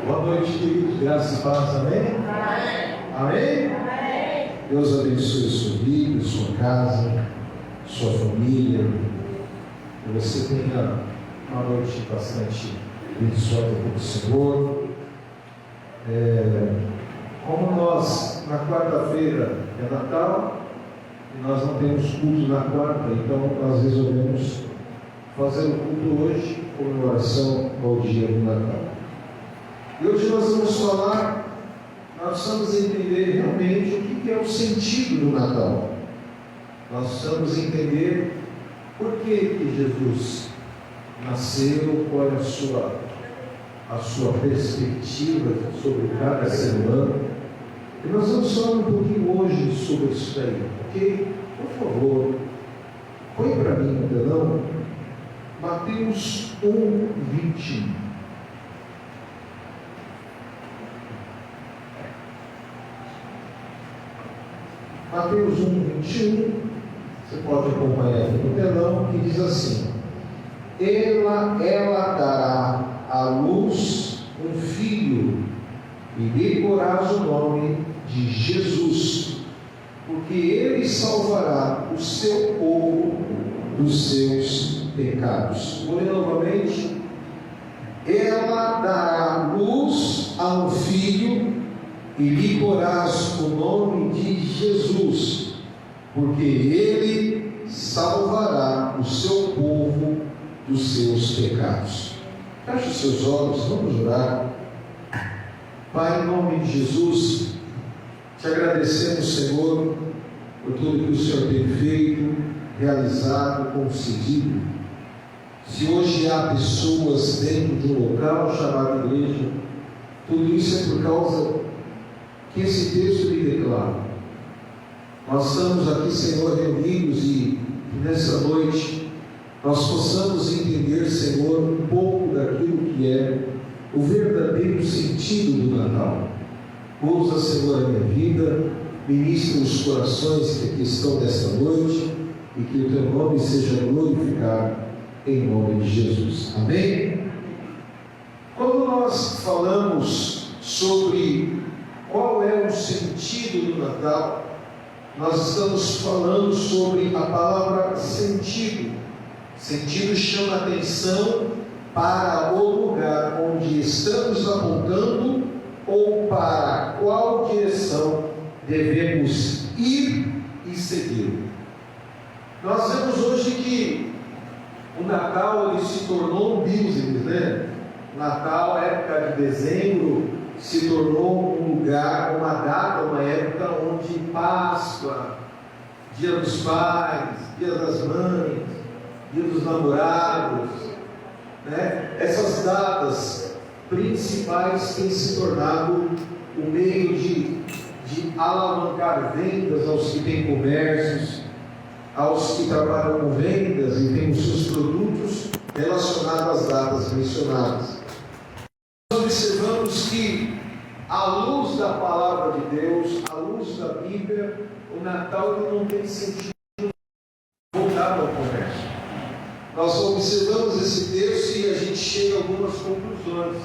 Boa noite, queridos. Graças e paz, amém? Amém? Amém? Deus abençoe sua vida, sua casa, sua família. Que você tenha uma noite bastante abençoada pelo Senhor. Como nós, na quarta-feira é Natal, e nós não temos culto na quarta, então nós resolvemos fazer o culto hoje, comemoração ao dia do Natal. E hoje nós vamos falar, nós precisamos entender realmente o que é o sentido do Natal. Nós precisamos entender por que Jesus nasceu, qual é a sua perspectiva sobre cada ser humano. E nós vamos falar um pouquinho hoje sobre isso aí, ok? Por favor, põe para mim no telão Mateus 1:21. Mateus 1:21, você pode acompanhar aqui no telão, que diz assim: ela dará à luz um filho, e lhe porás o nome de Jesus, porque ele salvará o seu povo dos seus pecados. Vou ler novamente: ela dará luz a um filho, e lhe porás o nome de Jesus, porque ele salvará o seu povo dos seus pecados. Feche os seus olhos, vamos orar. Pai, em nome de Jesus, te agradecemos, Senhor, por tudo que o Senhor tem feito, realizado, concedido. Se hoje há pessoas dentro de um local chamado igreja, tudo isso é por causa que esse texto lhe declara. Nós estamos aqui, Senhor, reunidos, e nessa noite nós possamos entender, Senhor, um pouco daquilo que é o verdadeiro sentido do Natal. Ouça, Senhor, a minha vida, ministra os corações que aqui estão nesta noite, e que o teu nome seja glorificado em nome de Jesus. Amém? Quando nós falamos sobre qual é o sentido do Natal, nós estamos falando sobre a palavra sentido. Sentido chama atenção para o lugar onde estamos apontando ou para qual direção devemos ir e seguir. Nós vemos hoje que o Natal ele se tornou um business, né? Natal, época de dezembro, se tornou um lugar, uma data, uma época onde Páscoa, Dia dos Pais, Dia das Mães, Dia dos Namorados, né? Essas datas principais têm se tornado o meio de alavancar vendas aos que têm comércios, aos que trabalham com vendas e têm os seus produtos relacionados às datas mencionadas. Nós observamos que, à luz da palavra de Deus, à luz da Bíblia, o Natal não tem sentido voltado ao comércio. Nós observamos esse texto e a gente chega a algumas conclusões,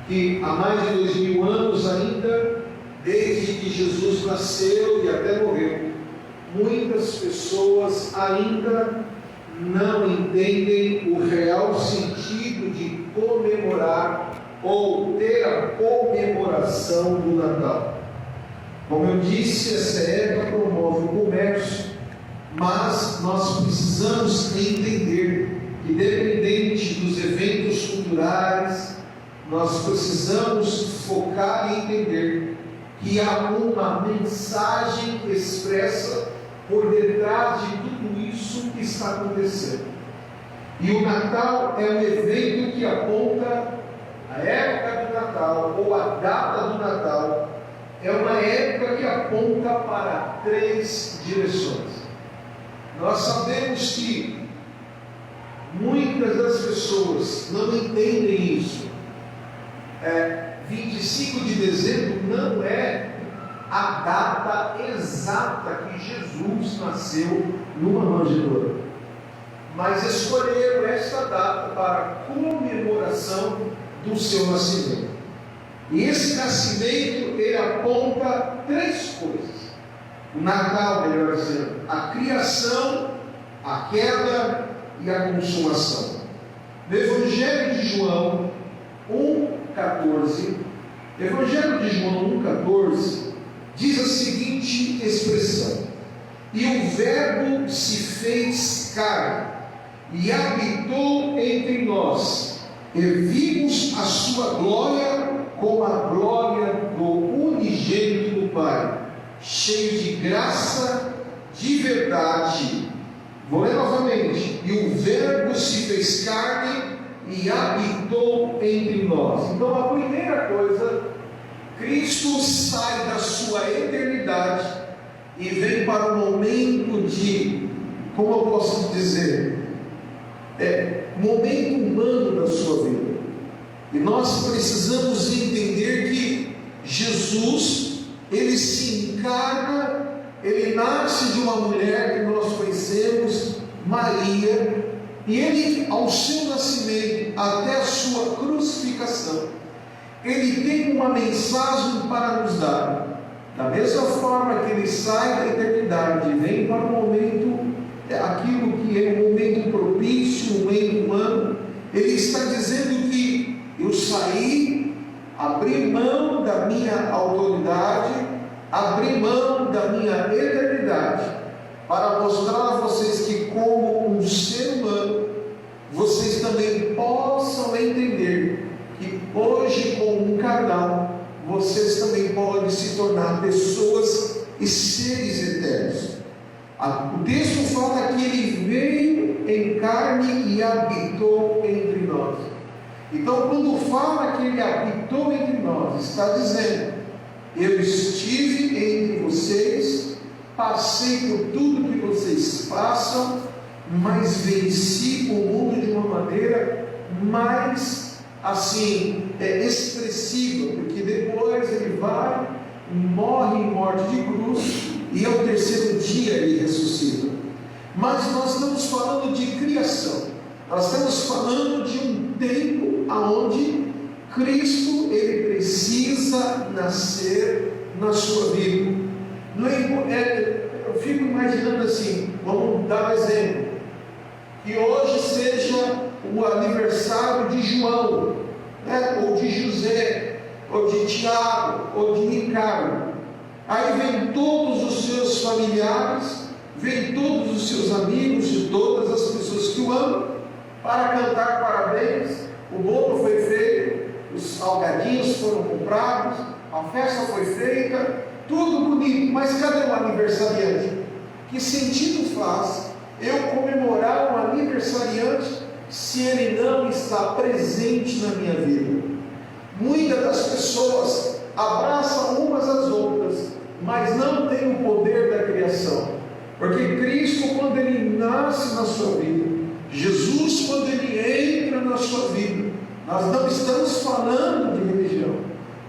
que há mais de 2000 anos ainda, desde que Jesus nasceu e até morreu, muitas pessoas ainda não entendem o real sentido de comemorar ou ter a comemoração do Natal. Como eu disse, essa época promove o comércio, mas nós precisamos entender que, dependente dos eventos culturais, nós precisamos focar e entender que há uma mensagem expressa por detrás de tudo isso que está acontecendo. E o Natal é um evento que aponta a época do Natal, ou a data do Natal, é uma época que aponta para 3 direções. Nós sabemos que muitas das pessoas não entendem isso. 25 de dezembro não é a data exata que Jesus nasceu numa manjedoura, mas escolheram esta data para comemoração do seu nascimento. E esse nascimento, ele aponta três coisas. O Natal, melhor dizendo, a criação, a queda e a consumação. No Evangelho de João 1,14, Evangelho de João 1,14, diz a seguinte expressão: e o Verbo se fez carne e habitou entre nós, e vimos a sua glória como a glória do unigênito do Pai, cheio de graça, de verdade. Vou ler novamente. E o Verbo se fez carne e habitou entre nós. Então, a primeira coisa, Cristo sai da sua eternidade e vem para o momento de, como eu posso dizer, momento humano da sua vida. E nós precisamos entender que Jesus, ele se encarna, ele nasce de uma mulher que nós conhecemos, Maria, e ele, ao seu nascimento até a sua crucificação, ele tem uma mensagem para nos dar. Da mesma forma que ele sai da eternidade e vem para o momento, aquilo que é um momento propício, um momento humano, ele está dizendo que eu saí, abri mão da minha autoridade, abri mão da minha eternidade, para mostrar a vocês que, como um ser humano, vocês também possam entender que hoje, como um canal, vocês também podem se tornar pessoas e seres eternos. O texto fala que ele veio em carne e habitou entre nós. Então, quando fala que ele habitou entre nós, está dizendo: eu estive entre vocês, passei por tudo que vocês passam, mas venci o mundo de uma maneira mais expressiva, porque depois ele vai e morre em morte de cruz, e ao terceiro dia ele ressuscita. Mas nós estamos falando de criação, nós estamos falando de um tempo onde Cristo, ele precisa nascer na sua vida. Eu fico imaginando assim, vamos dar um exemplo, que hoje seja o aniversário de João, ou de José, ou de Tiago, ou de Ricardo. Aí vem todos os seus familiares, vem todos os seus amigos e todas as pessoas que o amam para cantar parabéns. O bolo foi feito, os salgadinhos foram comprados, a festa foi feita, tudo bonito, mas cadê o aniversariante? Que sentido faz eu comemorar um aniversariante se ele não está presente na minha vida? Muitas das pessoas abraçam umas às outras, mas não têm o poder da criação, porque Cristo, quando ele nasce na sua vida, Jesus, quando ele entra na sua vida, nós não estamos falando de religião,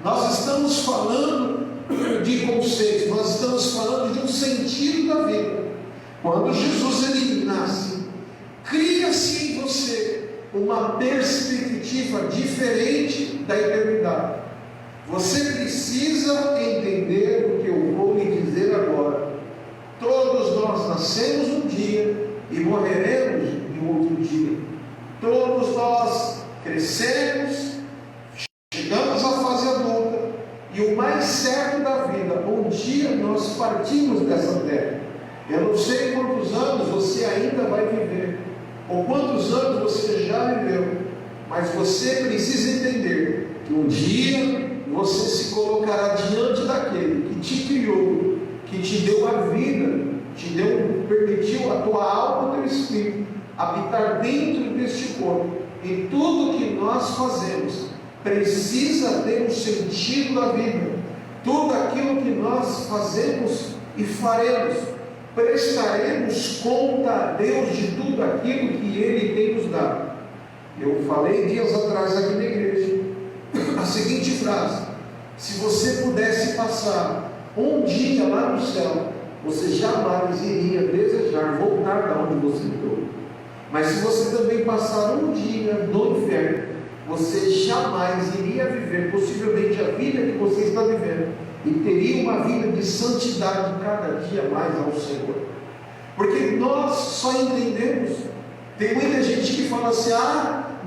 nós estamos falando de conceitos, nós estamos falando de um sentido da vida. Quando Jesus ele nasce, cria-se em você uma perspectiva diferente da eternidade. Você precisa entender o que eu vou lhe dizer agora. Todos nós nascemos um dia e morreremos em outro dia. Todos nós crescemos, chegamos à fase adulta, e o mais certo da vida, um dia nós partimos dessa terra. Eu não sei quantos anos você ainda vai viver, ou quantos anos você já viveu, mas você precisa entender que um dia você se colocará diante daquele que te criou, que te deu a vida, permitiu a tua alma e o teu espírito habitar dentro deste corpo. E tudo que nós fazemos precisa ter um sentido da vida. Tudo aquilo que nós fazemos e faremos, prestaremos conta a Deus de tudo aquilo que Ele tem nos dado. Eu falei dias atrás aqui na igreja a seguinte frase: se você pudesse passar um dia lá no céu, você jamais iria desejar voltar da onde você entrou. Mas se você também passar um dia no inferno, você jamais iria viver possivelmente a vida que você está vivendo e teria uma vida de santidade cada dia mais ao Senhor. Porque nós só entendemos, tem muita gente que fala assim: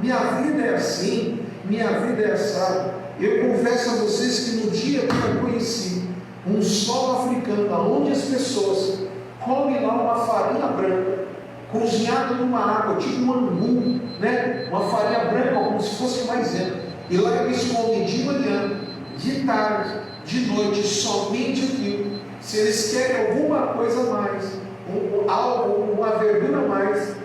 minha vida é assim, minha vida é assada. Eu confesso a vocês que no dia que eu conheci um solo africano, onde as pessoas comem lá uma farinha branca, cozinhada numa água, tipo um angu, né? Uma farinha branca, como se fosse maisena. E lá eles comem de manhã, de tarde, de noite, somente aquilo. Se eles querem alguma coisa a mais, algo, uma verdura a mais,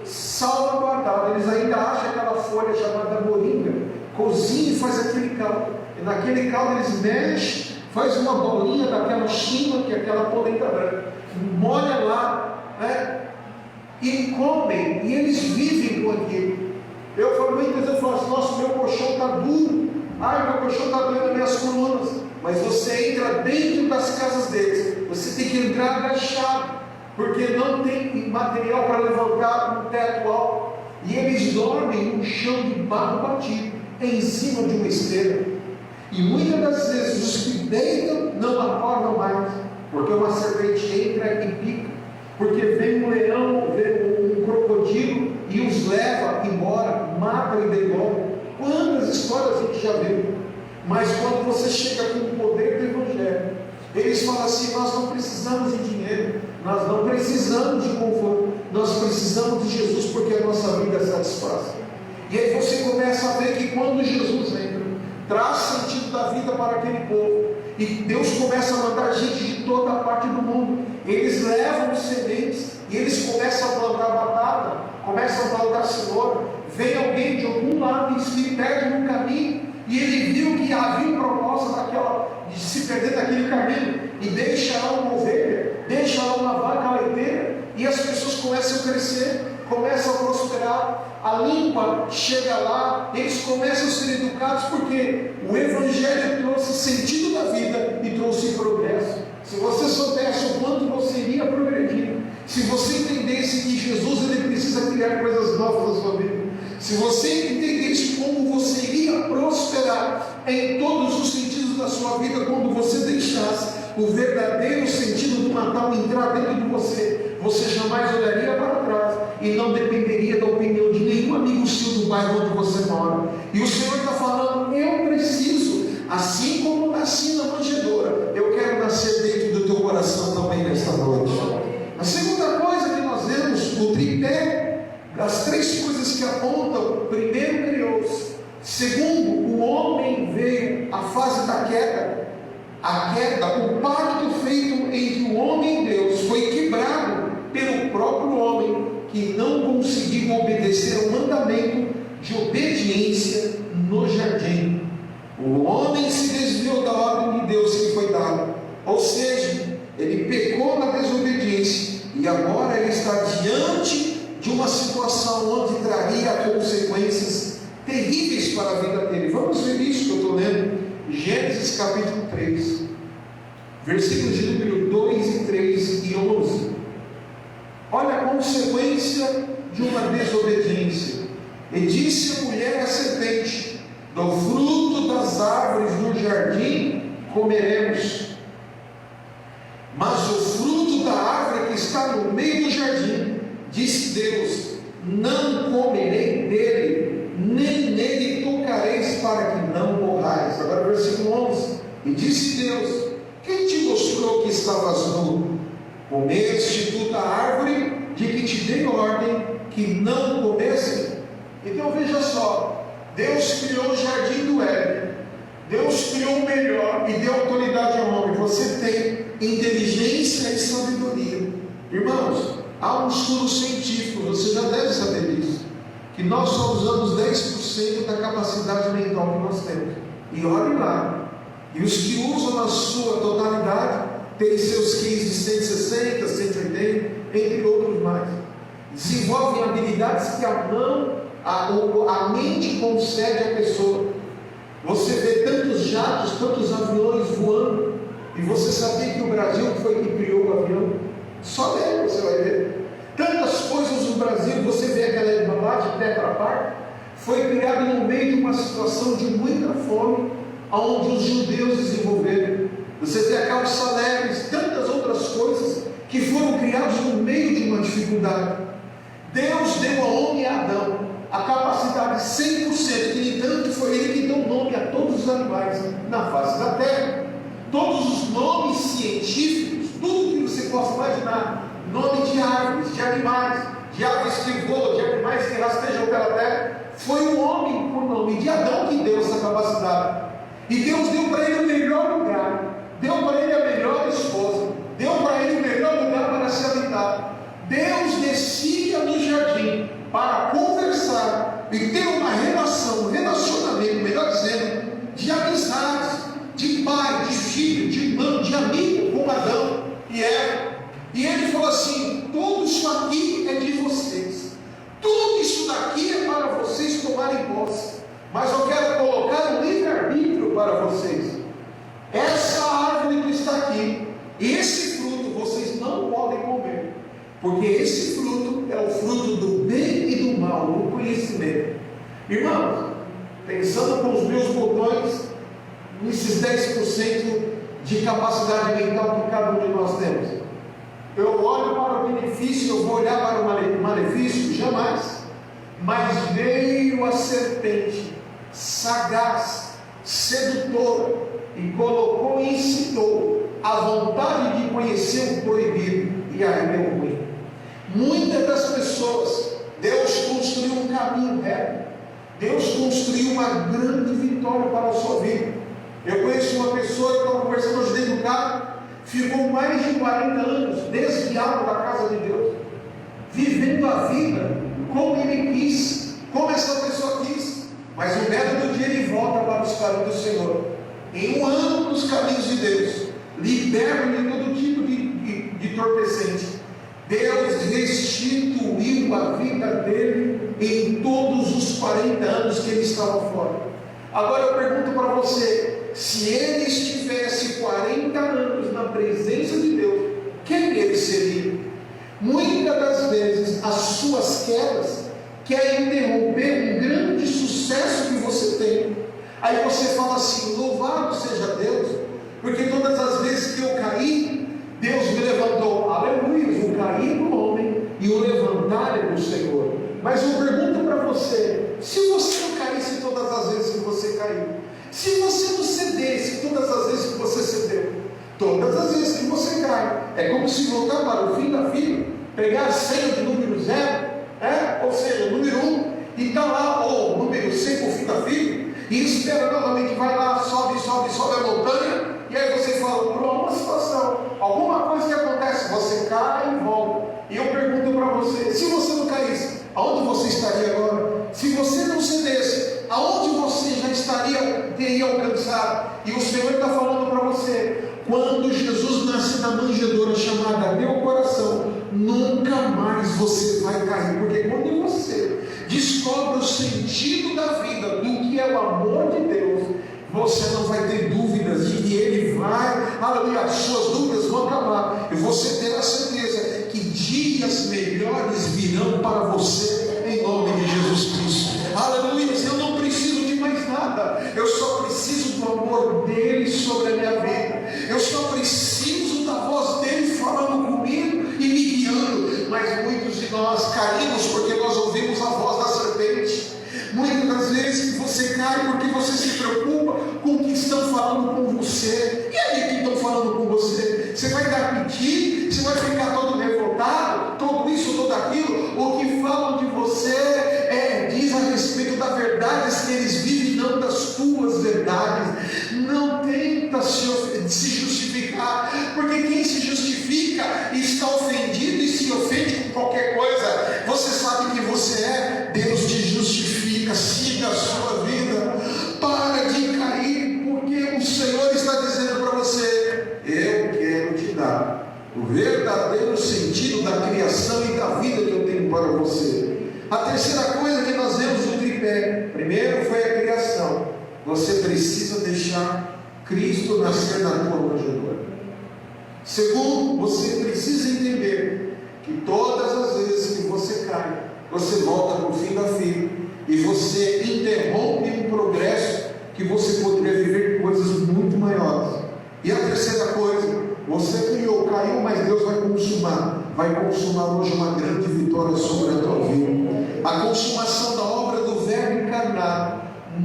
salva guardado, eles ainda acham aquela folha chamada moringa, cozinha e faz aquele caldo. E naquele caldo eles mexem, faz uma bolinha daquela chima, que é aquela polenta branca, molha lá, né? E comem, e eles vivem com aquilo. Eu falo, muitas vezes eu falo assim: nossa, meu colchão está duro, meu colchão está doendo minhas colunas. Mas você entra dentro das casas deles, você tem que entrar agachado, porque não tem material para levantar um teto alto, e eles dormem num chão de barro batido, em cima de uma esteira. E muitas das vezes os que deitam não acordam mais, porque uma serpente entra e pica, porque vem um leão, vem um crocodilo e os leva embora, mata e devolve. Quantas histórias a gente já viu? Mas quando você chega com o poder do Evangelho, eles falam assim: nós não precisamos de dinheiro, nós não precisamos de conforto, nós precisamos de Jesus, porque a nossa vida satisfaz. E aí você começa a ver que quando Jesus entra, traz sentido da vida para aquele povo, e Deus começa a mandar gente de toda a parte do mundo. Eles levam sementes e eles começam a plantar batata, começam a plantar cenoura. Vem alguém de algum lado e se perde no caminho, e ele viu que havia um propósito de se perder daquele caminho, e deixa lá uma ovelha, deixa lá uma vaca leiteira, e as pessoas começam a crescer, começam a prosperar, a limpa chega lá, eles começam a ser educados, porque o Evangelho trouxe sentido da vida e trouxe progresso. Se você soubesse o quanto você iria progredir, se você entendesse que Jesus ele precisa criar coisas novas na sua vida, se você entendesse como você iria prosperar em todos os sentidos da sua vida, quando você deixasse o verdadeiro sentido do Natal entrar dentro de você, você jamais olharia para trás e não dependeria da opinião de nenhum amigo seu do bairro onde você mora. E o Senhor está falando: eu preciso, assim como nasci na manjedoura, eu quero nascer dentro do teu coração também nesta noite. A segunda coisa que nós vemos, o tripé, as três coisas que apontam: primeiro, criou-se; segundo, o homem veio, a fase da queda, o pacto feito entre o homem e Deus foi quebrado pelo próprio homem, que não conseguiu obedecer ao mandamento de obediência no jardim. O homem se desviou da ordem de Deus que foi dada, ou seja, ele pecou na desobediência, e agora ele está diante de uma situação onde traria consequências terríveis para a vida dele. Vamos ver isso que eu estou lendo, Gênesis capítulo 3, versículos de número 2 e 3 e 11. Olha a consequência de uma desobediência. E disse a mulher à serpente: do fruto das árvores do jardim comeremos, mas o fruto da árvore que está no meio do jardim, disse Deus: não comerei dele, nem nele tocareis, para que não morrais. Agora versículo 11. E disse Deus: quem te mostrou que estavas nu? Comeste tu da árvore de que te dei ordem que não comesse? Então veja só, Deus criou o jardim do Éden, Deus criou o melhor e deu autoridade ao homem. Você tem inteligência e sabedoria. Irmãos, há um estudo científico, você já deve saber disso, que nós só usamos 10% da capacidade mental que nós temos. E olhe lá, e os que usam na sua totalidade têm seus 15 de 160, 180, entre outros mais. Desenvolvem habilidades que a mente concede à pessoa. Você vê tantos jatos, tantos aviões voando, e você sabia que o Brasil foi que criou o avião? Só dele você vai ver. Tantas coisas no Brasil, você vê aquela embalagem Tetra Pak, foi criado no meio de uma situação de muita fome, onde os judeus desenvolveram. Você tem aquelas salérios, tantas outras coisas que foram criados no meio de uma dificuldade. Deus deu ao homem e a Adão a capacidade 100%, que entanto foi Ele que deu nome a todos os animais na face da terra. Todos os nomes científicos, tudo que você possa imaginar, nome de árvores, de animais, de aves que voam, de animais que rastejam pela terra, foi o homem, por nome de Adão, que deu essa capacidade. E Deus deu para ele o melhor lugar, deu para ele a melhor esposa, deu para ele o melhor lugar para se habitar. Deus descia no jardim para conversar e ter uma relação, um relacionamento, melhor dizendo, de amizade, de pai, de filho, de irmão, de amigo com Adão e Eva. E ele falou assim: tudo isso aqui é de vocês, tudo isso daqui é para vocês tomarem posse, mas eu quero colocar um livre-arbítrio para vocês. Essa árvore que está aqui, esse fruto vocês não podem comer, porque esse fruto é o fruto do bem e do mal, do conhecimento. Irmãos, pensando com os meus botões, nesses 10% de capacidade mental que cada um de nós temos, eu olho para o benefício, eu vou olhar para o malefício? Jamais. Mas veio a serpente, sagaz, sedutora, e colocou e incitou a vontade de conhecer o proibido, e aí deu ruim. Muitas das pessoas, Deus construiu um caminho reto, Deus construiu uma grande vitória para a sua vida. Eu conheço uma pessoa que estava conversando hoje dentro do carro, ficou mais de 40 anos desviado da casa de Deus, vivendo a vida como ele quis, como essa pessoa quis, mas um belo dia ele volta para os caminhos do Senhor, em um ano nos caminhos de Deus, liberto de todo tipo de torpecente. Deus restituiu a vida dele em todos os 40 anos que ele estava fora. Agora eu pergunto para você, se ele estivesse 40 anos na presença de Deus, quem ele seria? Muitas das vezes as suas quedas querem interromper um grande sucesso que você tem. Aí você fala assim: louvado seja Deus, porque todas as vezes que eu caí, Deus me levantou. Aleluia, o cair do homem e o levantar é do Senhor. Mas eu pergunto para você, se você não caísse todas as vezes que você caiu, se você não cedesse todas as vezes que você cedeu, todas as vezes que você cai, é como se voltar para o fim da fila, pegar a senha do número 0, ou seja, número 1, e está lá, ou número 100 para o fim da fila, e espera novamente, vai lá, sobe a montanha, e aí você fala, por uma situação, alguma coisa que acontece, você cai e volta. E eu pergunto para você, se você não caísse, aonde você estaria agora? Se você não cedesse, aonde você já teria alcançado? E o Senhor está falando para você, quando Jesus nasce na manjedoura chamada Meu Coração, nunca mais você vai cair, porque quando você descobre o sentido da vida, do que é o amor de Deus, você não vai ter dúvidas de que Ele vai, aleluia, as suas dúvidas vão acabar, e você terá certeza que dias melhores virão para você, em nome de Jesus Cristo. Aleluia, eu não preciso de mais nada, eu só preciso do amor dEle sobre a minha vida, eu só preciso da voz dEle falando comigo e me guiando. Mas muitos de nós caímos porque nós ouvimos a voz da serpente. Muitas das vezes você cai porque você se preocupa com o que estão falando com você. E aí, que estão falando com você? Você vai dar piti? Você vai ficar todo revoltado? Tudo isso, tudo aquilo? O que falam de você diz a respeito da verdade que eles vivem, não das tuas verdades. Não tenta se justificar, porque quem se justifica está ofendido e se ofende com qualquer coisa. Você sabe que você é, Deus te justifica. Siga a sua vida, para de cair, porque o Senhor está dizendo para você: eu quero te dar o verdadeiro sentido da criação e da vida que eu tenho para você. A terceira coisa que nós vemos no tripé, primeiro foi a criação. Você precisa deixar Cristo nascer na tua manjedoura. Segundo, você precisa entender que todas as vezes que você cai, você volta para o fim da fila, e você interrompe um progresso que você poderia viver coisas muito maiores. E a terceira coisa, você criou, caiu, mas Deus vai consumar hoje uma grande vitória sobre a tua vida. A consumação da obra do Verbo encarnado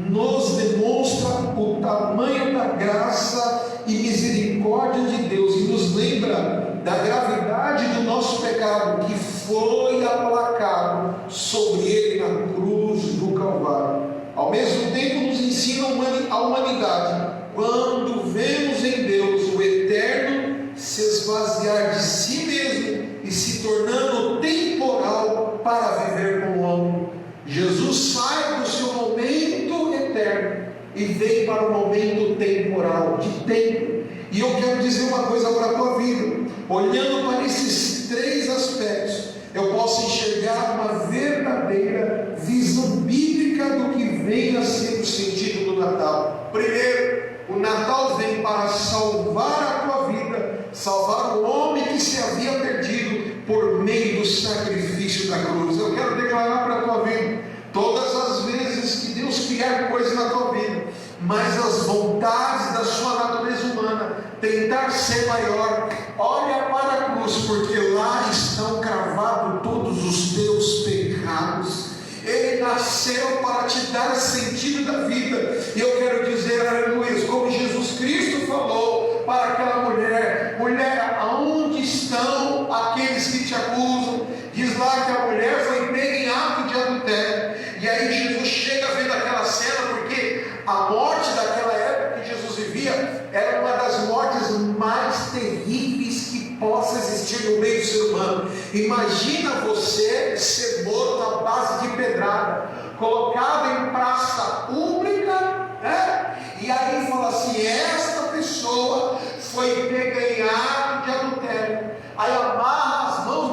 nos demonstra o tamanho da graça e misericórdia de Deus, e nos lembra da gravidade do nosso pecado, que foi aplacado sobre ele na cruz do Calvário. Ao mesmo tempo nos ensina a humanidade, quando vemos em Deus o Eterno se esvaziar de si mesmo e se tornando temporal para viver com o homem. Jesus sai do seu momento eterno e vem para o momento temporal, de tempo. E eu quero dizer uma coisa para a tua vida: olhando para esses três aspectos, eu posso enxergar uma verdadeira visão bíblica do que vem a ser o sentido do Natal. Primeiro, o Natal vem para salvar a tua vida, salvar o homem que se havia perdido por meio do sacrifício da cruz. Eu quero declarar para a tua vida: todas as vezes que Deus criar coisas na tua vida, mas as vontades da sua natureza humana tentar ser maior, olha para a cruz, porque lá estão cravados todos os teus pecados. Ele nasceu para te dar sentido da vida. E eu quero dizer, aleluia, como Jesus Cristo falou para aquela mulher: mulher, aonde estão aqueles que te acusam? Diz lá que a mulher foi pega em ato de adultério. E aí Jesus chega vendo aquela cena, porque a morte daquela época que Jesus vivia era uma das mortes mais terríveis que possa existir no meio do ser humano. Imagina você ser morto à base de pedrada, colocado em praça pública, né? E aí fala assim: esta pessoa foi pega em ato de adultério. Aí amarra as mãos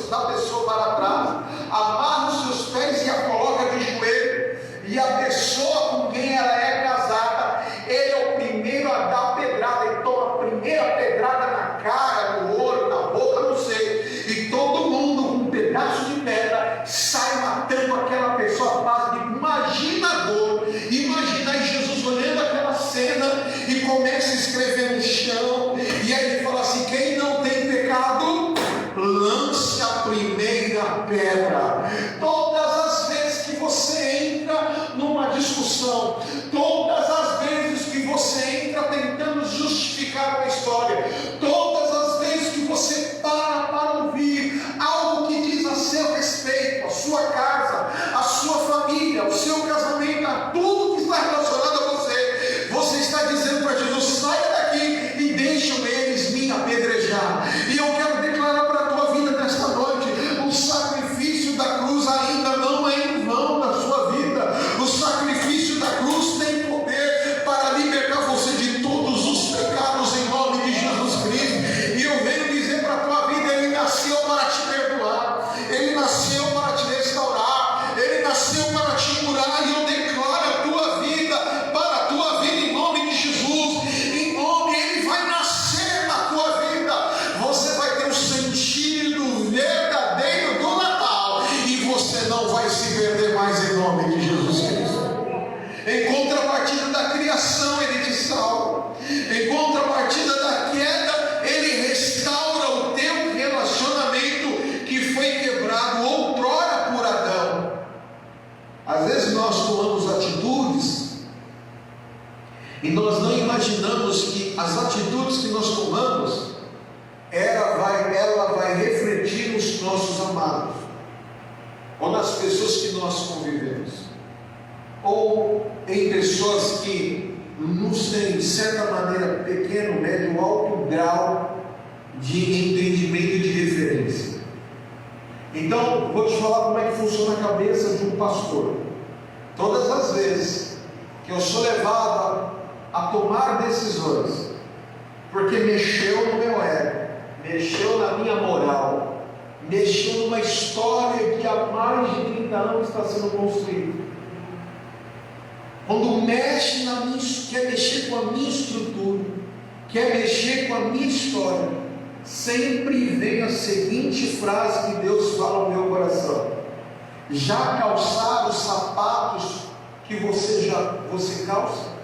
da pessoa para trás, amarra os seus pés e a coloca de joelho. E a pessoa com quem ela é casada, ele é o primeiro a dar pedrada. Ele toma a primeira pedrada na cara, no olho, na boca, não sei. E todo mundo com um pedaço de pedra sai matando aquela pessoa. Imagina a dor. Imagina aí Jesus olhando aquela cena e começa a escrever no chão. E aí ele fala assim: quem não tem pecado, lance a primeira pedra. Todas as vezes que você entra numa discussão, todas as vezes que você entra tentando justificar uma história, todas as vezes que você para ouvir algo que diz a seu respeito, a sua casa, a sua família, o seu casamento, a tudo que está relacionado a você, você está dizendo para Jesus: saia daqui e deixam eles me apedrejar. E eu quero declarar para a tua vida nesta noite: o sacrifício da cruz ainda não é em vão na sua vida. O sacrifício da cruz tem poder para libertar você de todos os pecados em nome de Jesus Cristo. E eu venho dizer para a tua vida: ele nasceu para te perdoar, ele nasceu para te restaurar, ele nasceu para te curar. E eu declaro a tua vida, para a tua vida, em nome de Jesus. Em nome, ele vai nascer na tua vida. Você vai ter um sentido verdadeiro do Natal, e você não vai se perder mais em nome de Jesus Cristo. Em contrapartida da criação, ele te salva. Em contrapartida da queda, ele restaura o teu relacionamento que foi quebrado outrora por Adão. Às vezes nós tomamos atitudes e nós não imaginamos que as atitudes que nós tomamos, ela vai refletir nos nossos amados, ou nas pessoas que nós convivemos, ou em pessoas que nos têm, de certa maneira, pequeno, médio, alto grau de entendimento e de referência. Então, vou te falar como é que funciona a cabeça de um pastor. Todas as vezes que eu sou levado a tomar decisões, porque mexeu no meu ego, mexeu na minha moral, mexeu numa história que há mais de 30 anos está sendo construída. Quando mexe quer mexer com a minha estrutura, quer mexer com a minha história, sempre vem a seguinte frase que Deus fala no meu coração: Já calçaram os sapatos que você calça?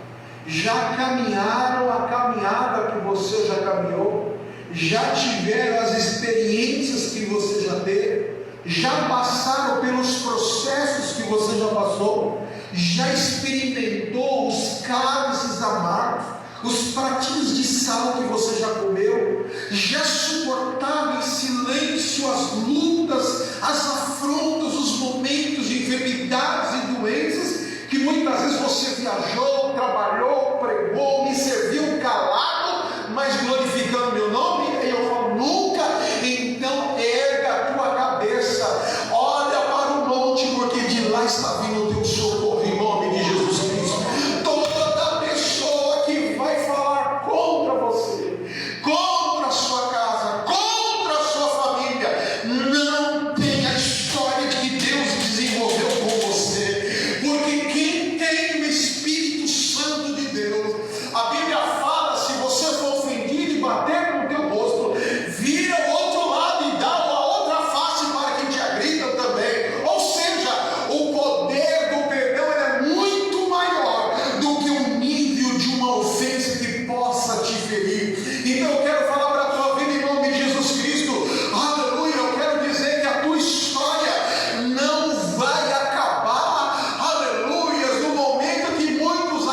Já caminharam a caminhada que você já caminhou? Já tiveram as experiências que você já teve? Já passaram pelos processos que você já passou? Já experimentou os cálices amargos, os pratinhos de sal que você já comeu? Já suportaram em silêncio as lutas, as afrontas, os momentos de enfermidades e doenças que muitas vezes você viajou, trabalhou, pregou, me serviu calado, mas glorificando meu nome? E eu falo, nunca. Então erga a tua cabeça, olha para o monte, porque de lá está vindo o teu socorro, em nome de Jesus Cristo. Toda pessoa que vai falar contra você, contra a sua casa, contra a sua família, não tem a história que Deus desenvolveu com você, porque quem tem o Espírito Santo de Deus, a Bíblia fala, se você for ofendido e bater no teu rosto, vira o outro lado e dá a outra face para que te agridam também. Ou seja, o poder do perdão é muito maior do que o nível de uma ofensa que possa te ferir. Então eu quero falar para a tua vida em nome de Jesus Cristo, aleluia. Eu quero dizer que a tua história não vai acabar, aleluia, no momento que muitos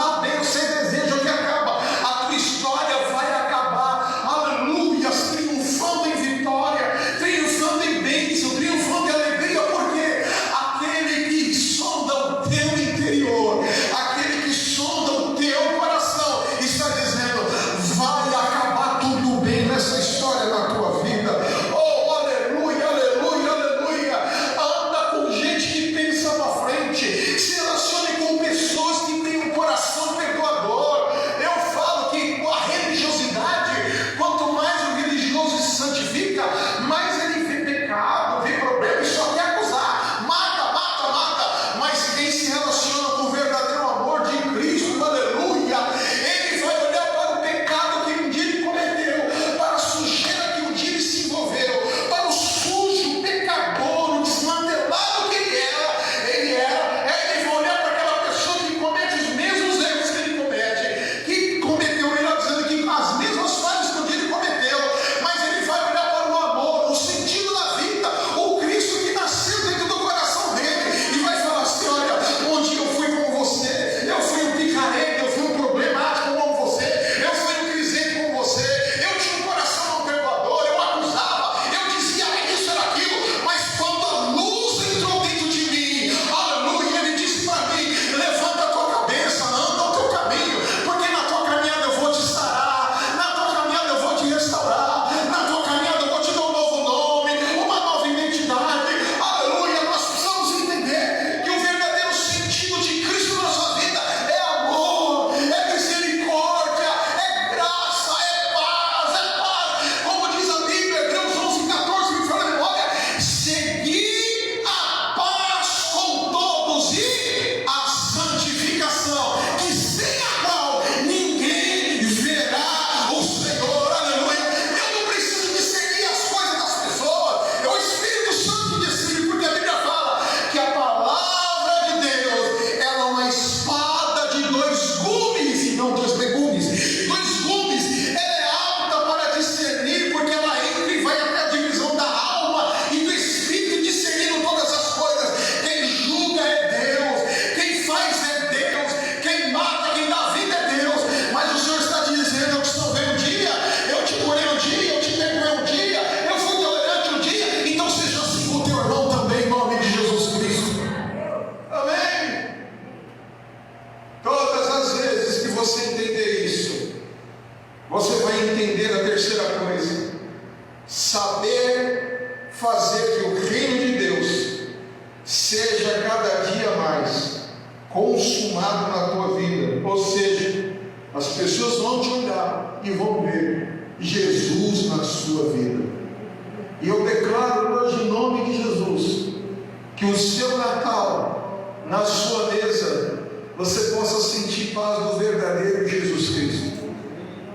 você desejam que acaba. A tua história vai acabar, aleluia, triunfando em vitória, triunfando em bênção, triunfando em alegria, porque aquele que sonda o teu interior, aquele que sonda o teu coração, está dizendo, vai acabar tudo bem nessa história na tua vida. Oh, aleluia, aleluia, aleluia. Anda com gente que pensa na frente, se relacione com pessoas que têm um coração perdoador. Eu falo que a religiosidade, quanto mais o religioso se santifica, mais ele vê pecado, vê problema e só quer acusar, mata, mata, mata. Mas quem se relaciona com o verdadeiro amor de Cristo, aleluia, ele vai olhar para o pecado que um dia ele cometeu, para a sujeira que um dia ele se envolveu, para o sujo, pecador, o desmantelado que ele era, ele vai olhar para aquela pessoa que comete os mesmos erros que ele comete, que cometeu, melhor dizendo, que as mesmas falhas que um dia ele cometeu, mas ele vai olhar para o amor, o sentido da vida, o Cristo que nasceu dentro do coração dele, e vai falar assim, olha, um dia eu fui como você, eu fui um picareta, eu fui um problemático como você, eu fui um crisente como você, eu tinha um coração não perdoador, eu acusava, eu dizia isso, era aquilo, mas quando a luz entrou dentro de mim, aleluia, ele disse para mim, levanta a tua cabeça, anda o teu caminho, porque na tua caminhada eu vou te sarar, na tua caminhada eu vou te restaurar, na tua caminhada eu vou te dar um novo nome, uma nova identidade, aleluia. Nós precisamos entender que o verdadeiro sentido de Cristo na nossa vida é amor, é misericórdia, é graça, é paz, como diz a Bíblia, Hebreus 11:14, me fala a memória, seguir a paz com todos e a santificação, que sem a qual ninguém verá o Senhor, aleluia. Eu não preciso de seguir as coisas das pessoas, é o Espírito Santo que decide, porque a Bíblia fala que a palavra de Deus ela é uma espada de dois gumes, e não dois legumes, dois gumes. Ela é apta para discernir, porque ela entra e vai até a divisão da alma e do espírito, discernindo todas as coisas. Quem julga é Deus, quem faz é Deus, quem mata, quem dá vida é Deus. Mas o Senhor está dizendo, eu te salvei um dia, eu te curei um dia, eu te perdoei um dia, eu fui tolerante um dia, então seja assim com o teu irmão também, em nome de Jesus Cristo. Amém? Todas as vezes que você entender isso, você vai entender a terceira coisa: saber fazer que o reino de Deus seja cada dia mais consumado na tua vida. Ou seja, as pessoas vão te olhar e vão ver Jesus na sua vida. E eu declaro hoje, em nome de Jesus, que o seu Natal, na sua mesa, você possa sentir paz do verdadeiro Jesus Cristo.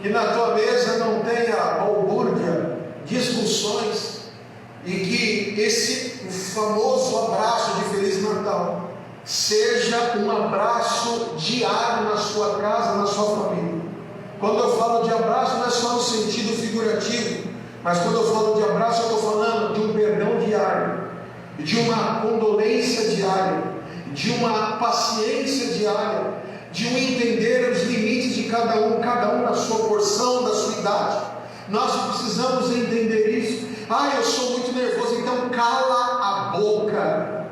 Que na tua mesa não tenha balbúrdia, discussões, e que esse famoso abraço de Feliz Natal seja um abraço diário na sua casa, na sua família. Quando eu falo de abraço, não é só no sentido figurativo, mas quando eu falo de abraço, eu estou falando de um perdão diário, de uma condolência diária, de uma paciência diária, de um entender os limites de cada um na sua porção, da sua idade. Nós precisamos entender isso. Eu sou muito nervoso, então cala a boca,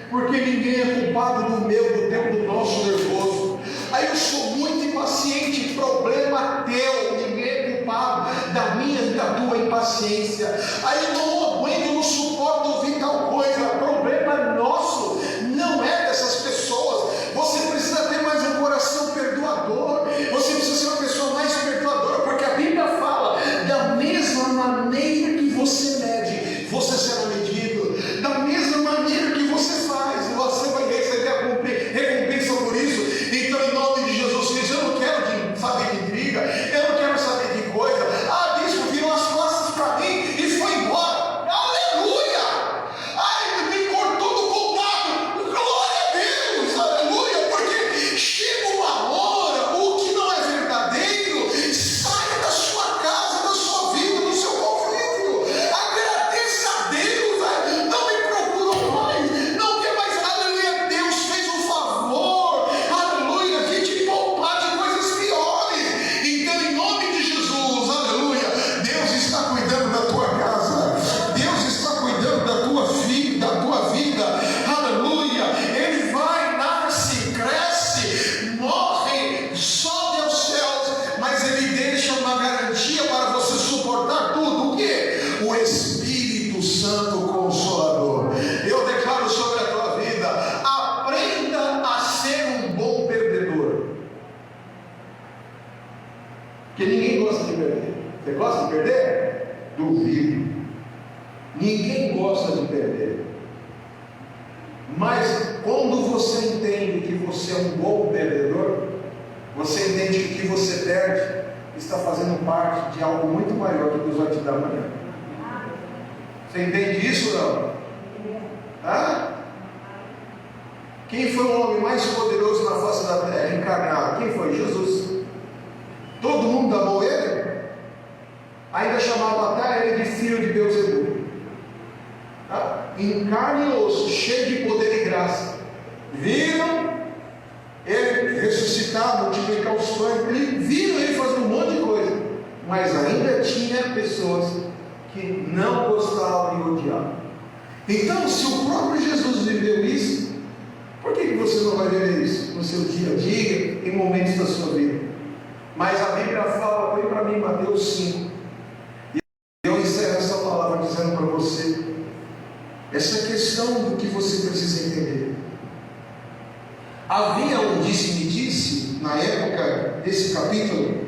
porque ninguém é culpado do teu, do nosso nervoso. Eu sou muito impaciente, problema teu, ninguém é culpado da minha e da tua impaciência. Eu não aguento, eu não suporto ouvir tal coisa, problema nosso, não é dessas pessoas. Você precisa ter mais um coração perdoador, você precisa ser uma pessoa mais perdoadora, porque a Bíblia fala: da mesma maneira que você mede, você será medido, da mesma maneira que você faz, você vai receber a recompensa por isso. Então, em nome de Jesus, eu não quero saber de intriga, eu não quero saber de coisa. Bispo virou as costas para mim e foi embora. Aleluia! Me cortou do contato. Glória a Deus, aleluia, porque chega uma hora, o que não é verdadeiro sai da sua casa, da sua vida, do seu convívio. Agradeça a Deus, não me procuram mais, não quer mais. Aleluia, Deus fez um favor, aleluia, de te poupar de coisas piores. Então, em nome de Jesus, aleluia, Deus está cuidando da tua casa, Deus está cuidando da tua vida, aleluia. Ele vai, nasce, cresce, morre, sobe aos céus, mas Ele deixa uma garantia para você suportar tudo. O que? O Espírito Santo Consolador. Eu declaro sobre a tua vida: aprenda a ser um bom perdedor, porque ninguém gosta de perder. Você gosta de perder? Duvido. Ninguém gosta de perder. Mas quando você entende que você é um bom perdedor, você entende que o que você perde está fazendo parte de algo muito maior que Deus vai te dar amanhã. Você entende isso ou não? Quem foi o homem mais poderoso na face da terra, encarnado? Quem foi? Jesus. Todo mundo amou Ele? Ainda chamava até Ele de filho de Beelzebub. Em carne e osso, cheio de poder e graça. Viram Ele ressuscitar, multiplicar os pães, viram Ele fazer um monte de coisa, mas ainda tinha pessoas que não gostavam e odiavam. Então, se o próprio Jesus viveu isso, por que você não vai viver isso no seu dia a dia, em momentos da sua vida? Mas a Bíblia fala, põe para mim Mateus 5, e eu encerro essa palavra dizendo para você essa questão do que você precisa entender. Havia um disse-me-disse na época desse capítulo,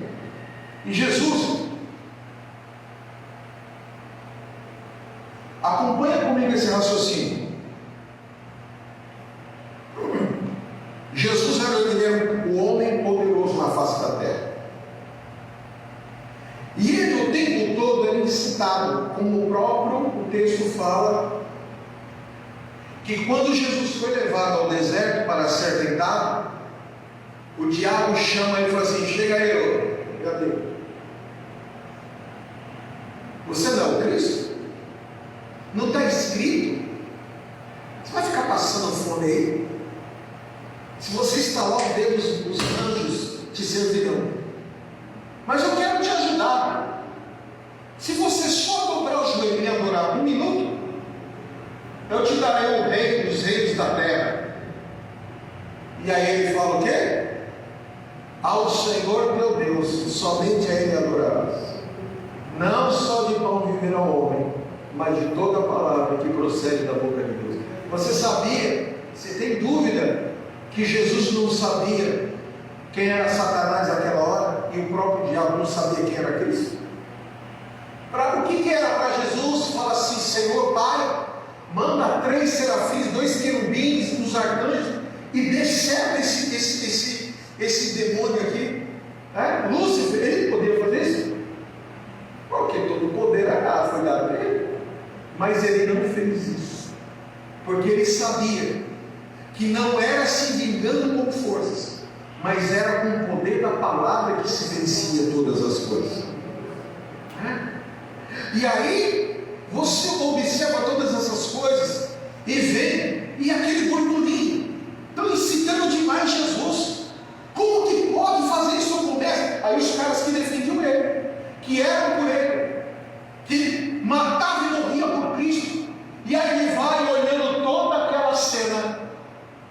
e Jesus, acompanha comigo esse raciocínio. Jesus era o homem poderoso na face da terra, e ele o tempo todo era incitado, como o próprio texto fala, que quando Jesus foi levado ao deserto para ser tentado, o diabo chama ele e fala assim: chega aí, cadê? Você não é o Cristo? Não está escrito? Você vai ficar passando fome aí? Se você está lá, Deus, os anjos te servirão. Mas eu quero te ajudar. Se você só dobrar o joelho e me adorar 1 minuto, eu te darei o rei dos reis da terra. E aí ele fala o quê? Ao Senhor teu Deus, somente a Ele adorarás. Não só de pão viverá o homem, mas de toda a palavra que procede da boca de Deus. Você sabia, você tem dúvida, que Jesus não sabia quem era Satanás naquela hora, e o próprio diabo não sabia quem era Cristo? O que era para Jesus? Fala assim: Senhor Pai, manda 3 serafins, 2 querubins, dos arcanjos, e decepa esse demônio aqui. Lúcifer, ele poderia fazer isso? Porque todo o poder foi dado para ele. Mas ele não fez isso, porque ele sabia que não era se vingando com forças, mas era com o poder da palavra que se vencia todas as coisas. E aí você observa todas essas coisas e vê, e aquele burburinho, estão incitando demais Jesus. Como que pode fazer isso no comércio? Aí os caras que defendiam ele, que eram por ele, que matavam e morriam por Cristo, e aí ele vai olhando toda aquela cena.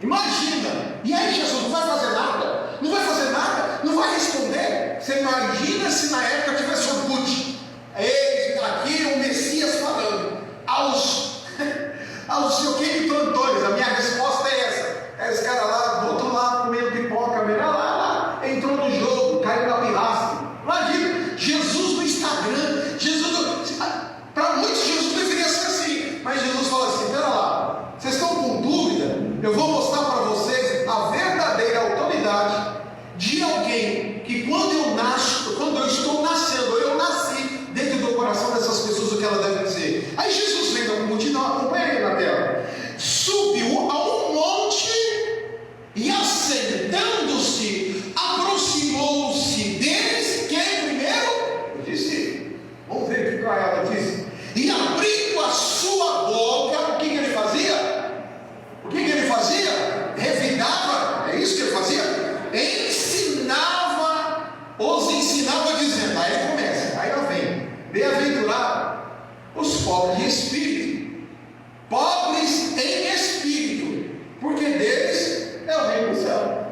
Imagina, e aí Jesus não vai fazer nada? Não vai fazer nada? Não vai responder? Você imagina se na época tivesse Orkut? Eis aqui o Messias falando aos seu que plantões. A minha resposta é essa. Aí os caras lá, do outro lado, comendo pipoca, lá, entrou no jogo, caiu na pirraça. Imagina, Jesus no Instagram, para muitos Jesus deveria ser assim, mas Jesus fala assim: pera lá, vocês estão com dúvida? Eu vou mostrar para vocês a verdadeira autoridade de alguém que quando eu estou nascendo, eu nasci dentro do coração dessas pessoas, o que ela deve dizer. Aí Jesus vem da multidão, acompanha aí na tela, subiu a um monte e assentando-se, aproximou-se deles. Quem primeiro? Eu disse, vamos ver o que ela disse. E abrindo a sua boca, o que ele fazia? O que ele fazia? Revidava, é isso que ele fazia? Os ensinava dizendo, aí ele começa, aí ela vem, bem-aventurado os pobres de espírito, pobres em espírito, porque deles é o reino do céu.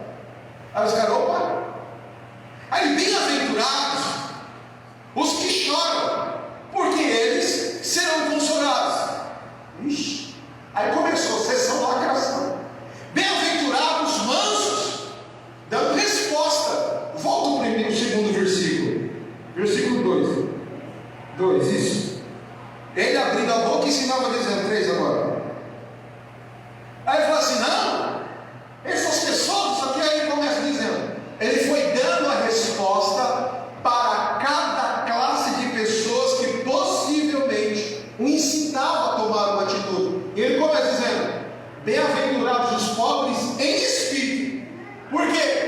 Aí os caras, opa, aí bem-aventurados os que choram, porque eles serão consolados. Ixi, aí começou a sessão da lacração. Bem-aventurados os mansos, dando resposta. Volta para o segundo versículo, versículo 2, isso. Ele abrindo a boca e ensinava dizendo, 3 agora. Aí ele fala assim, não, essas pessoas, só que aí ele começa dizendo, ele foi dando a resposta para cada classe de pessoas que possivelmente o incitava a tomar uma atitude. E ele começa dizendo, bem-aventurados os pobres em espírito, por quê?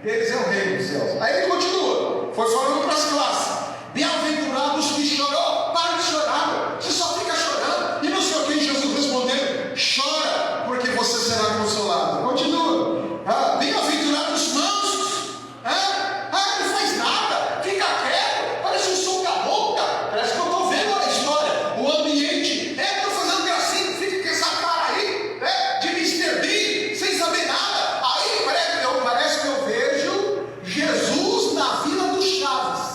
Deles é o reino dos céus. Aí ele continua, foi falando para as classes, bem-aventurados os que choram, para de chorar, você só fica chorando, e não sei o que. Jesus respondendo, chora, porque você será consolado. Continua, bem-aventurados os mansos, não faz nada, fica quieto, parece um som da boca, parece que eu estou vendo a história, o ambiente, estou fazendo gracinha, fica com essa cara aí, de Mr. Bean, sem saber nada. Aí parece que eu vejo Jesus na Vila dos Chaves.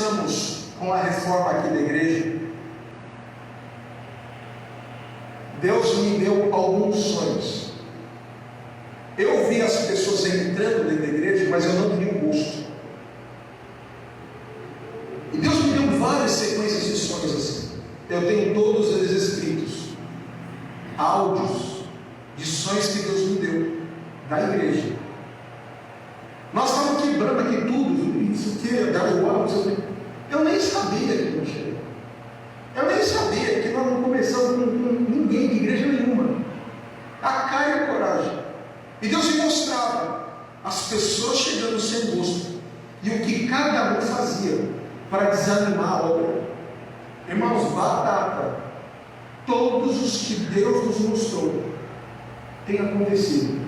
começamos com a reforma aqui da igreja, Deus me deu alguns sonhos. Eu vi as pessoas entrando dentro da igreja, mas eu não tinha um gosto. E Deus me deu várias sequências de sonhos assim. Eu tenho todos eles escritos, áudios de sonhos que Deus me deu da igreja. Nós estávamos quebrando aqui tudo, isso aqui, garoado, eu nem sabia que não chegou. Eu nem sabia que nós não começamos com ninguém de igreja nenhuma. A cara e a coragem. E Deus me mostrava as pessoas chegando sem gosto e o que cada um fazia para desanimar a obra. Irmãos, batata. Todos os que Deus nos mostrou tem acontecido.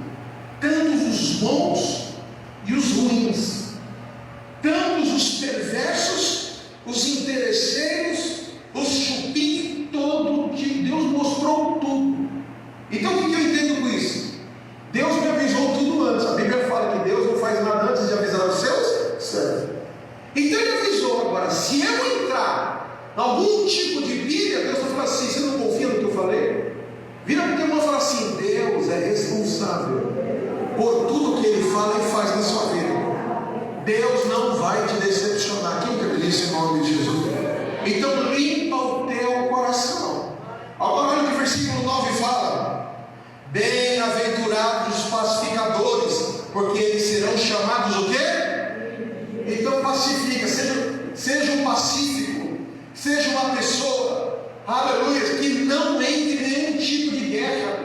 Tantos os bons e os ruins. Tantos os perversos, os interesseiros, os chupim, todo que Deus mostrou tudo. Então o que eu entendo com isso? Deus me avisou tudo antes. A Bíblia fala que Deus não faz nada antes de avisar os seus servos. Então ele avisou. Agora, se eu entrar em algum tipo de pilha, Deus vai falar assim: você não confia no que eu falei? Vira para o teu irmão e fala assim: Deus é responsável por tudo que ele fala e faz na sua vida. Deus não vai te decepcionar. Quem quer isso em nome de Jesus? Então limpa o teu coração. Agora olha o que o versículo 9 fala: bem-aventurados os pacificadores, porque eles serão chamados o quê? Então pacifica, seja um pacífico, seja uma pessoa, aleluia, que não entre em nenhum tipo de guerra,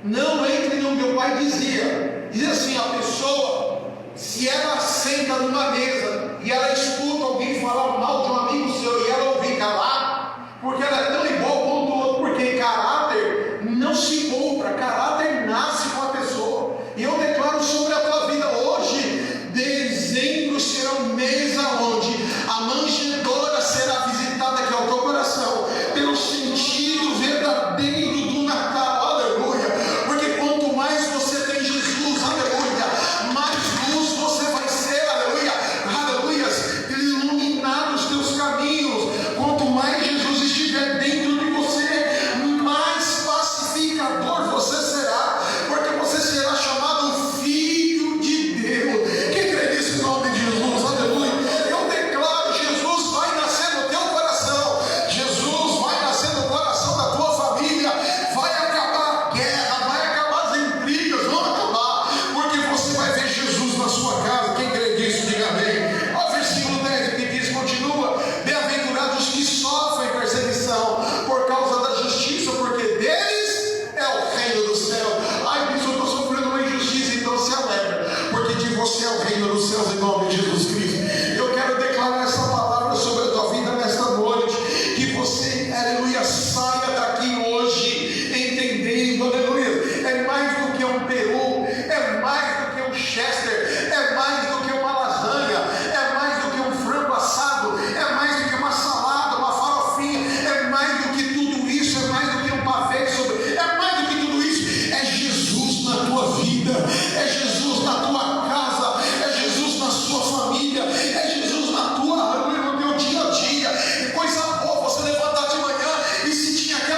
não entre no meu pai diz assim, a pessoa, se ela senta numa mesa e ela escuta alguém falar mal de um amigo seu e ela ouvir calar, porque ela é tão igual quanto o outro, porque caráter não se compra, caráter nasce com a pessoa. E eu declaro sobre a tua vida hoje: dezembro será um mês aonde a manjedoura será visitada, que é o teu coração, pelo sentido verdadeiro do Natal, aleluia, porque quanto mais você tem Jesus, aleluia, mais luz você vai ser, aleluia, aleluia, iluminar os teus caminhos. Quanto mais Jesus estiver dentro de você, mais pacificador você será, porque você será chamado filho de Deus. Quem crê nisso em nome de Jesus? Aleluia. Eu declaro: Jesus vai nascer no teu coração, Jesus vai nascer no coração da tua família, vai acabar a guerra, vai acabar as intrigas, vão acabar, porque você vai ver Jesus na sua casa. Quem crê nisso, diga amém. Olha o versículo 10 que diz, continua: bem-aventurados os que sofrem perseguição por causa da justiça, porque deles é o reino do céu. Ai, bicho, eu estou sofrendo uma injustiça, então se alegra, porque de você é o reino dos céus, em nome de Jesus Cristo. Eu quero declarar essa palavra sobre a tua vida nesta noite, que você, aleluia, saia daqui hoje entendendo, aleluia, é mais do que um peru, é mais do que um chester, é mais do que uma lasanha, é mais do que um frango assado, é mais do que uma salada, uma farofinha, é mais do que tudo isso, é mais do que um pavê é mais do que tudo isso. É Jesus na tua vida, é Jesus na tua casa, é Jesus na sua família, é Jesus na tua, no teu dia a dia. E coisa boa você levantar de manhã e sentir aquela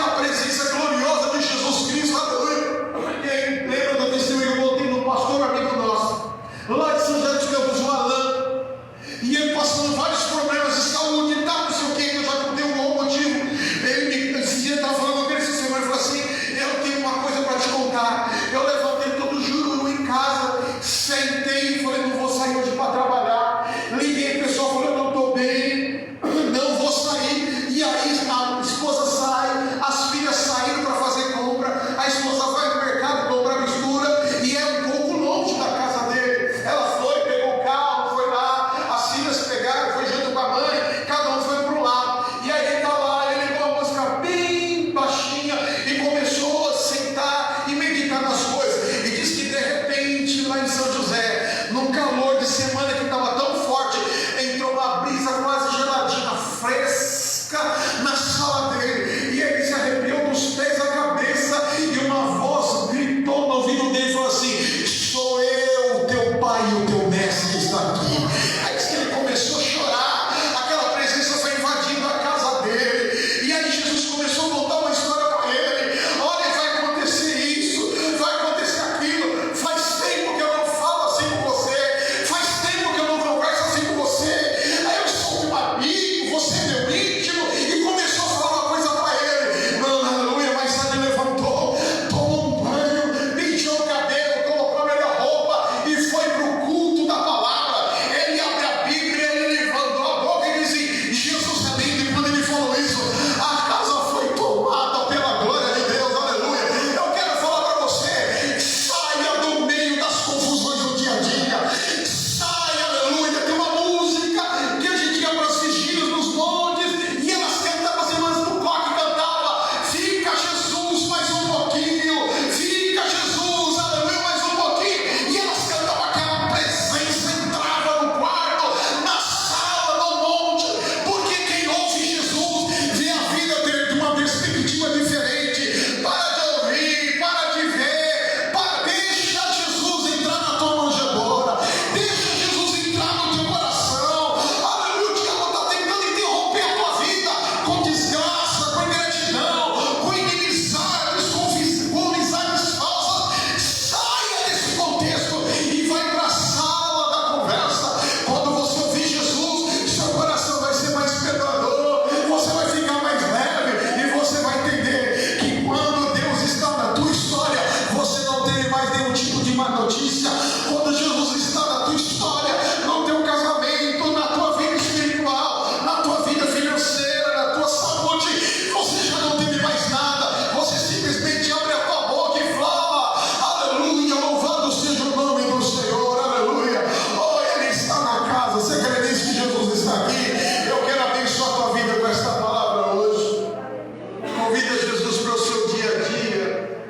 Convida Jesus para o seu dia a dia.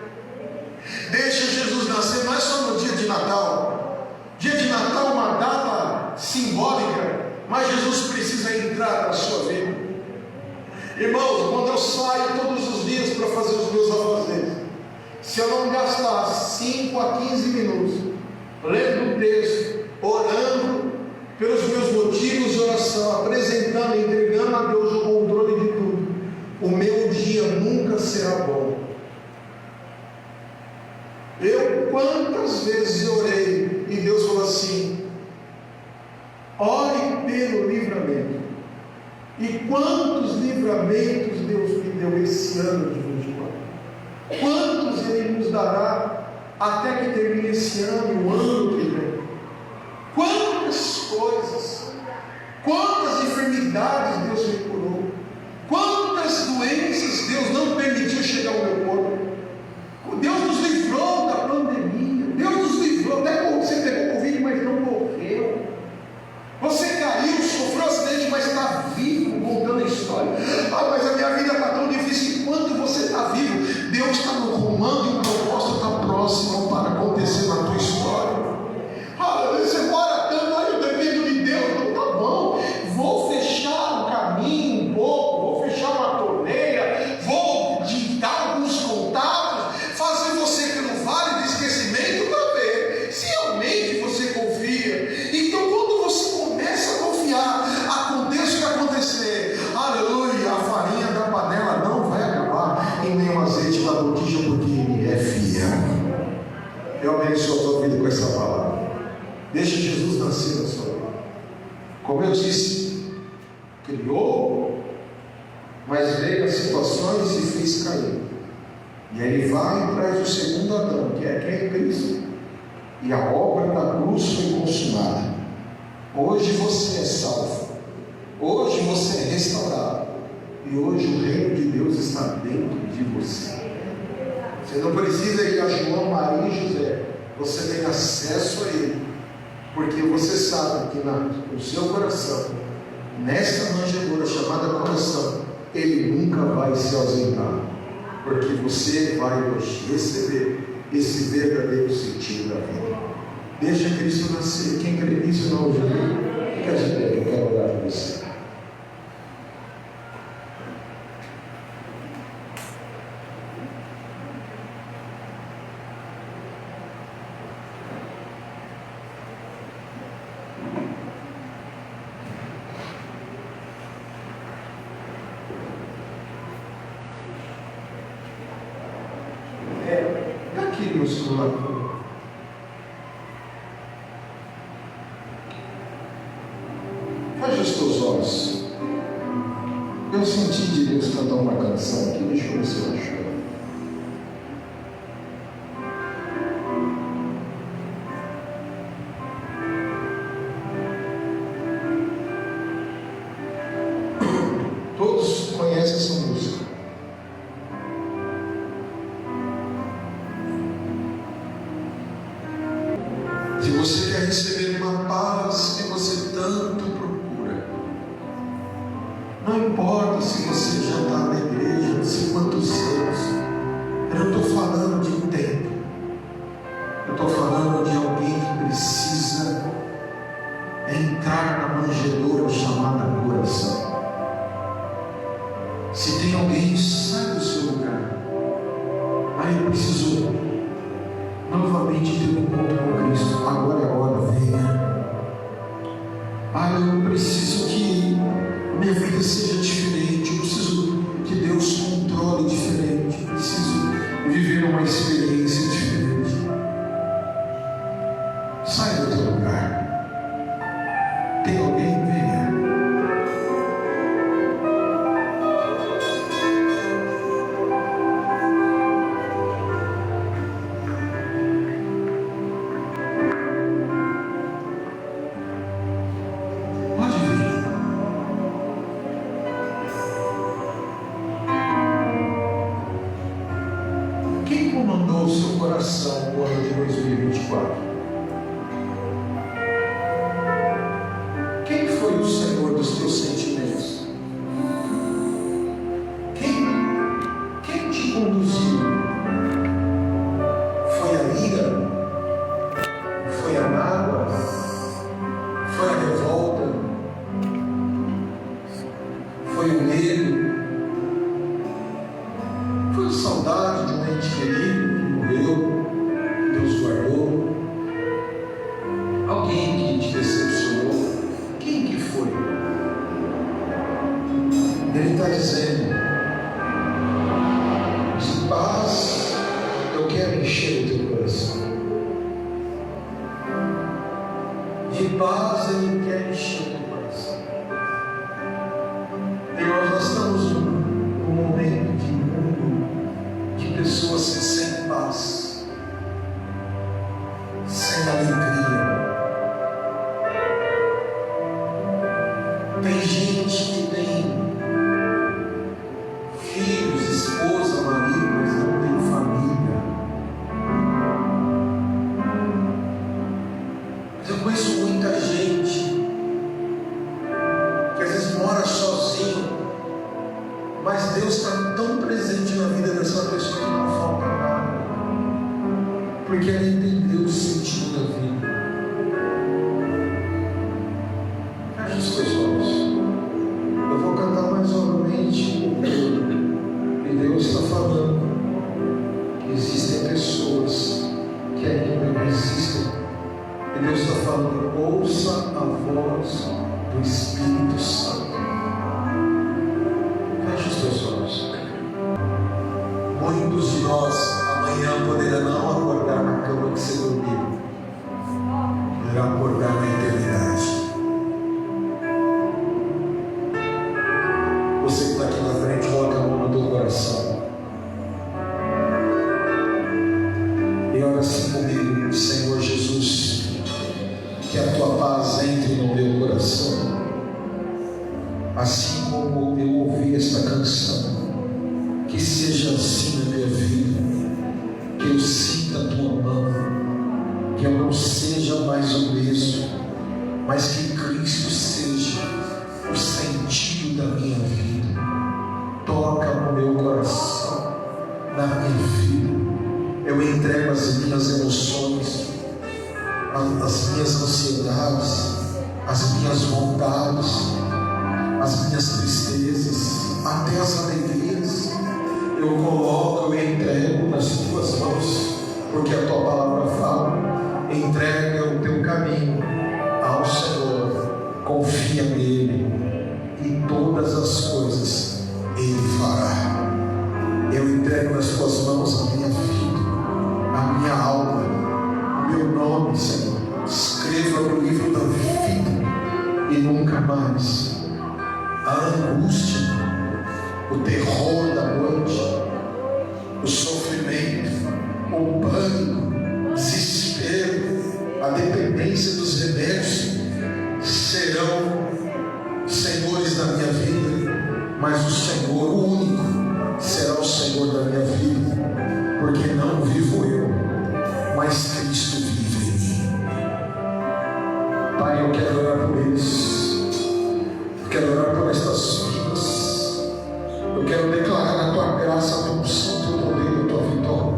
Deixa Jesus nascer, não é só no dia de Natal. Dia de Natal é uma data simbólica, mas Jesus precisa entrar na sua vida. Irmãos, quando eu saio todos os dias para fazer os meus afazeres, se eu não gastar 5 a 15 minutos lendo o texto, orando pelos meus motivos de oração, apresentando e entregando a Deus o controle de tudo, o meu dia nunca será bom. Quantas vezes orei e Deus falou assim: ore pelo livramento. E quantos livramentos Deus me deu esse ano de 24? Quantos Ele nos dará até que termine esse ano, o ano que vem? Quantas coisas, quantas enfermidades Deus me curou, quantas doenças Deus não permitiu chegar ao meu corpo. Deus nos livrou da pandemia, Deus nos livrou. Até você pegou Covid, mas não morreu. Você caiu, sofreu acidente, mas está vivo, contando a história. Ah, mas a minha vida está tão difícil. Enquanto você está vivo, Deus está no comando e o propósito está próximo para acontecer na tua história. Ah, você ora tanto, eu dependo de Deus. Não está bom. Vou fechar o caminho um pouco, vou fechar uma torneira, vou digitar alguns contatos, fazer você pelo vale de esquecimento para ver se realmente você confia. Então, quando você começa a confiar, aconteça o que acontecer, aleluia, a farinha da panela não vai acabar e nem o azeite da botija, porque Ele é fiel. Eu abençoo a tua vida com essa palavra. Deixa Jesus nascer na sua vida. Como eu disse, criou, mas veio as situações e fez cair. E aí Ele vai e traz o segundo Adão, que é quem? Cristo. E a obra da cruz foi consumada. Hoje você é salvo. Hoje você é restaurado. E hoje o reino de Deus está dentro de você. Você não precisa ir a João, Maria e José. Você tem acesso a Ele. Porque você sabe que no seu coração, nesta manjedoura chamada coração, Ele nunca vai se ausentar. Porque você vai hoje receber esse verdadeiro sentido da vida. Deixa Cristo nascer. Quem crê nisso não hoje? Fica de pé, eu quero orar por você. Daqui no celular. Feche os teus olhos. Eu senti de Deus cantar uma canção aqui. Deixa eu ver se eu acho. Todos conhecem essa música. Se você quer receber uma paz que você tanto procura, não importa se você já está na igreja, não sei quantos anos, eu não estou falando de tempo, eu estou falando de alguém que precisa entrar na manjedoura chamada coração. Se tem alguém, sai do seu lugar. Aí eu preciso novamente ter um encontro com Cristo. Agora é a hora, venha. Eu preciso que minha vida seja diferente. Eu preciso que Deus controle diferente. Eu preciso viver uma experiência diferente. Sai do teu lugar. Tem alguém? Venha. O ano de 2024. Quem foi o Senhor dos teus sentimentos? Quem? Foi saudade de um ente querido que morreu, que Deus guardou. Alguém que te decepcionou. Quem que foi? Ele está dizendo: de paz eu quero encher o teu coração. De paz Ele quer encher o teu coração. E nós estamos num momento de mundo de pessoas sem paz, sem alegria. Tem gente que tem filhos, esposa, marido, mas não tem família. Mas eu conheço muita gente que às vezes mora sozinho, mas Deus está tão presente na vida dessa pessoa que não falta nada, porque ela entendeu o sentido da vida. Feche os teus olhos. Eu vou cantar mais novamente o coro, e Deus está falando que existem pessoas que ainda não existem, e Deus está falando: ouça a voz do Espírito Santo. Feche os teus olhos. Muitos de nós amanhã poderão não acordar na cama que você dormiu, poderão acordar na eternidade. Você que está aqui na frente, coloca a mão no teu coração e ora assim comigo: Senhor Jesus, que a tua paz entre no meu coração, assim como eu ouvi esta canção, que seja assim na minha vida, que eu sinta a tua mão, que eu não seja mais o mesmo, mas que Cristo seja o sentido da minha vida. Toca no meu coração, na minha vida. Eu entrego as minhas emoções, as minhas ansiedades, as minhas vontades, as minhas tristezas, até as alegrias. Eu coloco, eu entrego nas tuas mãos, porque a tua palavra fala: entrega o teu caminho ao Senhor, confia nele, e todas as coisas Ele fará. Eu entrego nas tuas mãos a minha vida, a minha alma, o meu nome, Senhor. Escreva no livro da vida, e nunca mais a angústia, o terror da noite, o sofrimento, o pânico, o desespero, a dependência dos remédios serão senhores da minha vida, mas o Senhor, o único, será o Senhor da minha vida, porque não vivo eu, mas Cristo vive em mim. Pai, eu quero orar por eles, eu quero orar por estas vidas, eu quero declarar a tua graça, a tua unção, o teu poder, a tua vitória,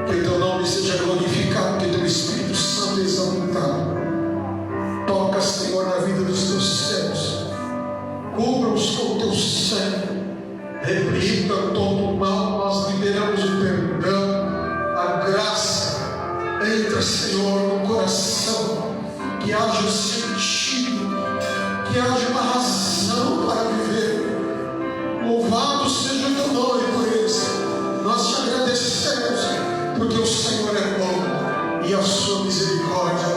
que o teu nome seja glorificado, que o teu Espírito Santo exaltado. Toca, Senhor, na vida dos teus servos, cubra-os com o teu sangue, repreenda todo o mal. Nós liberamos o perdão, a graça. Entra, Senhor, no coração, que haja um sentido, que haja uma razão para viver. Louvado seja o teu nome por eles. Nós te agradecemos, porque o Senhor é bom e a sua misericórdia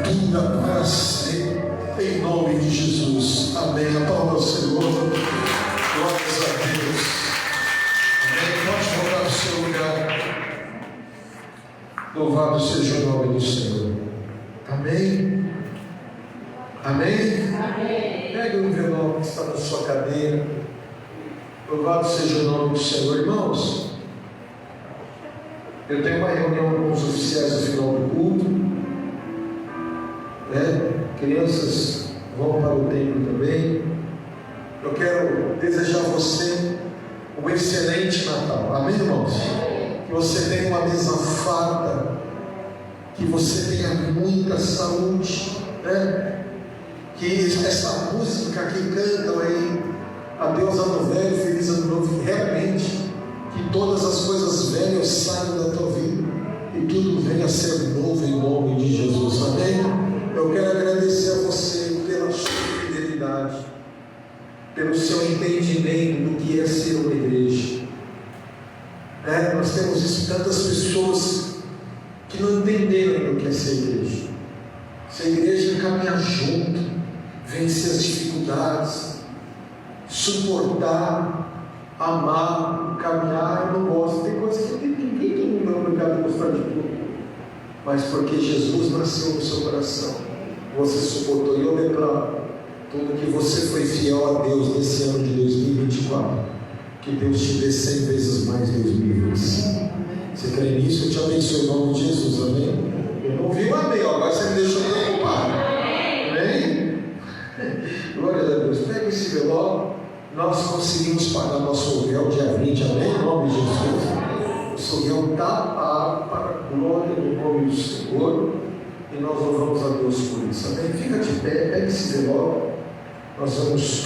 dura para sempre. Em nome de Jesus. Amém. A palavra do Senhor. Glórias a Deus. Amém. Pode voltar para o seu lugar. Louvado seja o nome do Senhor. Amém. Amém. Amém. Pegue o envelope que está na sua cadeira. Louvado seja o nome do Senhor. Irmãos, eu tenho uma reunião com os oficiais no final do culto. Crianças vão para o templo também. Eu quero desejar a você um excelente Natal. Amém, irmãos? Que você tenha uma mesa farta, que você tenha muita saúde, que essa música que cantam aí, adeus ano velho, feliz ano novo, realmente temos visto tantas pessoas que não entenderam o que é ser igreja. Ser igreja é caminhar junto, vencer as dificuldades, suportar, amar, caminhar. Eu não gosto, tem coisas que ninguém não é obrigado a gostar de tudo, mas porque Jesus nasceu no seu coração, você suportou. E eu declaro, tudo que você foi fiel a Deus nesse ano de 2024, que Deus te dê 100 vezes mais em 2025. Você crê nisso? Eu te abençoe em nome de Jesus, amém? Eu não vi um amém, agora você me deixou preocupado. Amém? Glória a Deus. Pega esse envelope. Nós conseguimos pagar nosso aluguel dia 20, amém? Em nome de Jesus. O aluguel está pago para a glória do nome do Senhor. E nós louvamos a Deus por isso, amém? Fica de pé, pega esse envelope. Nós vamos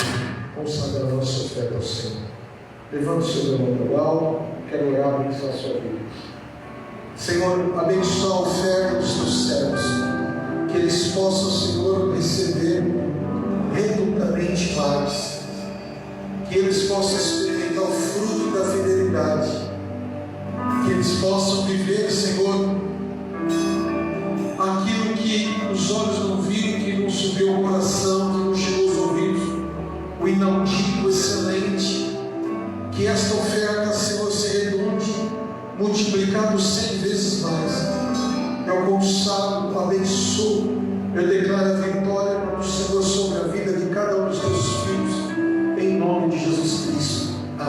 consagrar a nossa oferta ao Senhor. Levante o seu envelope ao alto. Quero orar, abençoar a sua vida. Senhor, abençoa a oferta dos teus servos, que eles possam, Senhor, receber redondamente mais, que eles possam experimentar o fruto da fidelidade, que eles possam viver, Senhor, aquilo que os olhos não viram, que não subiu ao coração, que não chegou aos ouvidos, o inaudito, o excelente. Que esta oferta, Senhor, se redonde, multiplicado 100 vezes mais. Eu consagro, abençoe